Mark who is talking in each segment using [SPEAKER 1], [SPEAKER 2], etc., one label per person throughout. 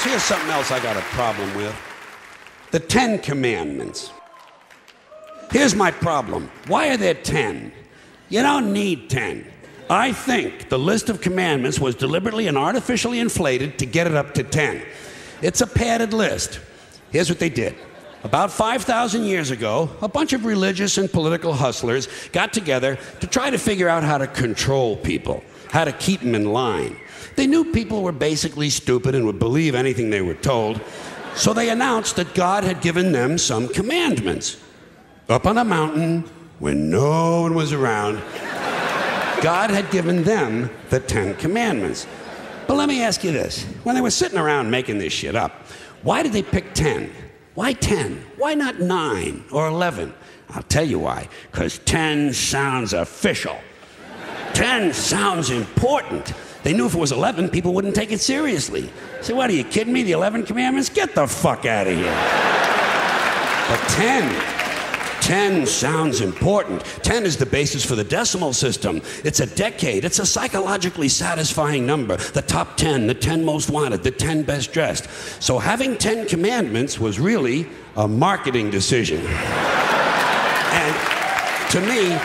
[SPEAKER 1] here's something else I got a problem with. The 10 Commandments. Here's my problem. Why are there 10? You don't need 10. I think the list of commandments was deliberately and artificially inflated to get it up to 10. It's a padded list. Here's what they did. About 5,000 years ago, a bunch of religious and political hustlers got together to try to figure out how to control people, how to keep them in line. They knew people were basically stupid and would believe anything they were told, so they announced that God had given them some commandments. Up on a mountain, when no one was around, God had given them the 10 Commandments. But let me ask you this. When they were sitting around making this shit up, why did they pick 10? Why 10? Why not 9 or 11? I'll tell you why. Because 10 sounds official. 10 sounds important. They knew if it was 11, people wouldn't take it seriously. So what, are you kidding me? The 11 Commandments? Get the fuck out of here. But 10 sounds important. 10 is the basis for the decimal system. It's a decade. It's a psychologically satisfying number. The top 10, the 10 most wanted, the 10 best dressed. So having 10 commandments was really a marketing decision. And to me,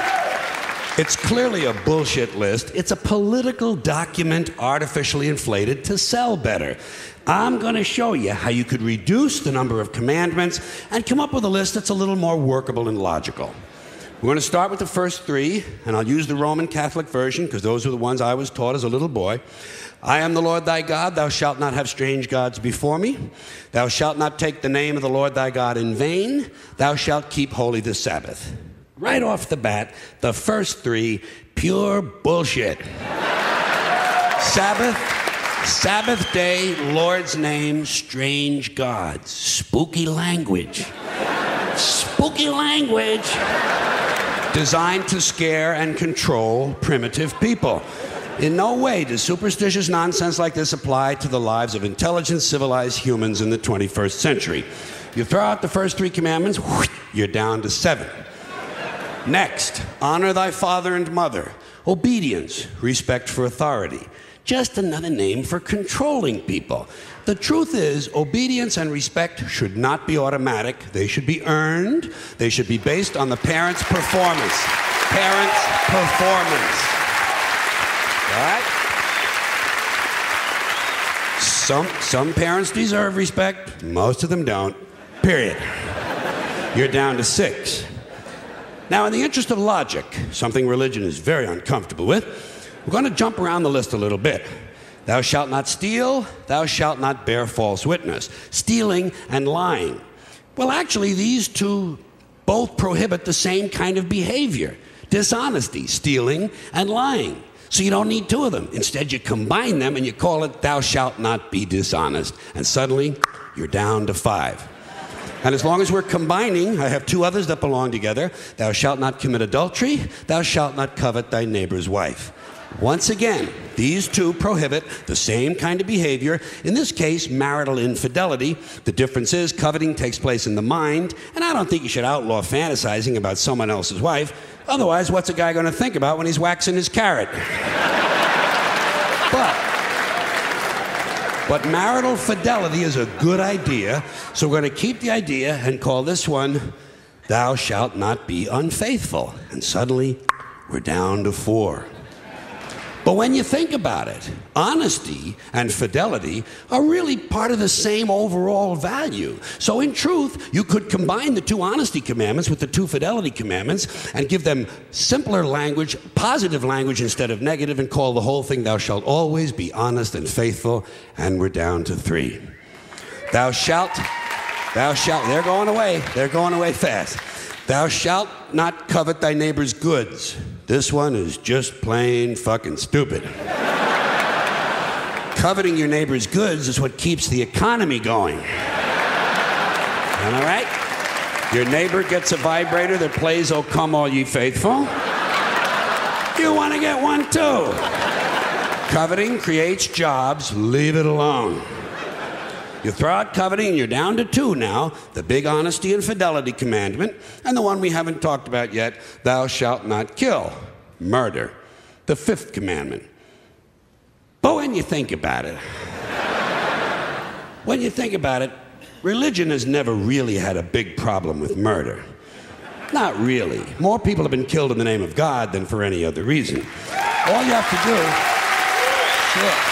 [SPEAKER 1] it's clearly a bullshit list. It's a political document artificially inflated to sell better. I'm going to show you how you could reduce the number of commandments and come up with a list that's a little more workable and logical. We're going to start with the first 3, and I'll use the Roman Catholic version because those are the ones I was taught as a little boy. I am the Lord thy God. Thou shalt not have strange gods before me. Thou shalt not take the name of the Lord thy God in vain. Thou shalt keep holy the Sabbath. Right off the bat, the first 3, pure bullshit. Sabbath day, Lord's name, strange gods. Spooky language. Spooky language. Designed to scare and control primitive people. In no way does superstitious nonsense like this apply to the lives of intelligent, civilized humans in the 21st century. You throw out the first 3 commandments, you're down to 7. Next, honor thy father and mother. Obedience, respect for authority. Just another name for controlling people. The truth is, obedience and respect should not be automatic. They should be earned. They should be based on the parent's performance. Parent's performance. All right? Some parents deserve respect. Most of them don't. Period. You're down to 6. Now, in the interest of logic, something religion is very uncomfortable with, we're going to jump around the list a little bit. Thou shalt not steal. Thou shalt not bear false witness. Stealing and lying. Well, actually, these 2 both prohibit the same kind of behavior. Dishonesty, stealing, and lying. So you don't need 2 of them. Instead, you combine them and you call it thou shalt not be dishonest. And suddenly, you're down to 5. And as long as we're combining, I have 2 others that belong together. Thou shalt not commit adultery. Thou shalt not covet thy neighbor's wife. Once again, these 2 prohibit the same kind of behavior, in this case, marital infidelity. The difference is coveting takes place in the mind, and I don't think you should outlaw fantasizing about someone else's wife. Otherwise, what's a guy going to think about when he's waxing his carrot? But marital fidelity is a good idea, so we're going to keep the idea and call this one, thou shalt not be unfaithful. And suddenly, we're down to 4. But when you think about it, honesty and fidelity are really part of the same overall value. So in truth, you could combine the 2 honesty commandments with the 2 fidelity commandments and give them simpler language, positive language instead of negative, and call the whole thing, thou shalt always be honest and faithful, and we're down to 3. Thou shalt, they're going away fast. Thou shalt not covet thy neighbor's goods. This one is just plain fucking stupid. Coveting your neighbor's goods is what keeps the economy going. Am I right? Your neighbor gets a vibrator that plays "Oh Come All Ye Faithful." You want to get one too. Coveting creates jobs. Leave it alone. You throw out coveting and you're down to 2 now, the big honesty and fidelity commandment, and the one we haven't talked about yet, thou shalt not kill, murder, the 5th commandment. But when you think about it, When you think about it, religion has never really had a big problem with murder. Not really. More people have been killed in the name of God than for any other reason. All you have to do... Sure.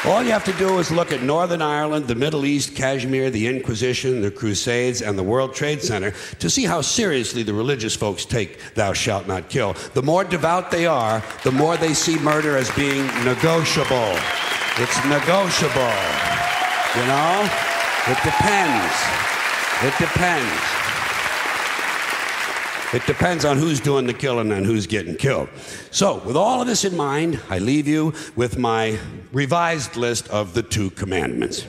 [SPEAKER 1] All you have to do is look at Northern Ireland, the Middle East, Kashmir, the Inquisition, the Crusades, and the World Trade Center to see how seriously the religious folks take thou shalt not kill. The more devout they are, the more they see murder as being negotiable. It's negotiable. You know? It depends. It depends. It depends on who's doing the killing and who's getting killed. So, with all of this in mind, I leave you with my revised list of the 2 commandments.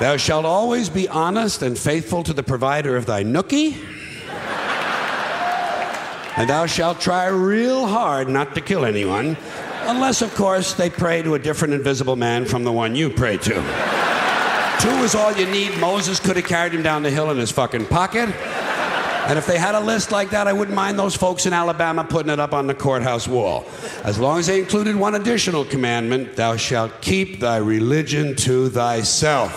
[SPEAKER 1] Thou shalt always be honest and faithful to the provider of thy nookie. And thou shalt try real hard not to kill anyone, unless, of course, they pray to a different invisible man from the one you pray to. 2 is all you need. Moses could have carried him down the hill in his fucking pocket. And if they had a list like that, I wouldn't mind those folks in Alabama putting it up on the courthouse wall. As long as they included one additional commandment, thou shalt keep thy religion to thyself.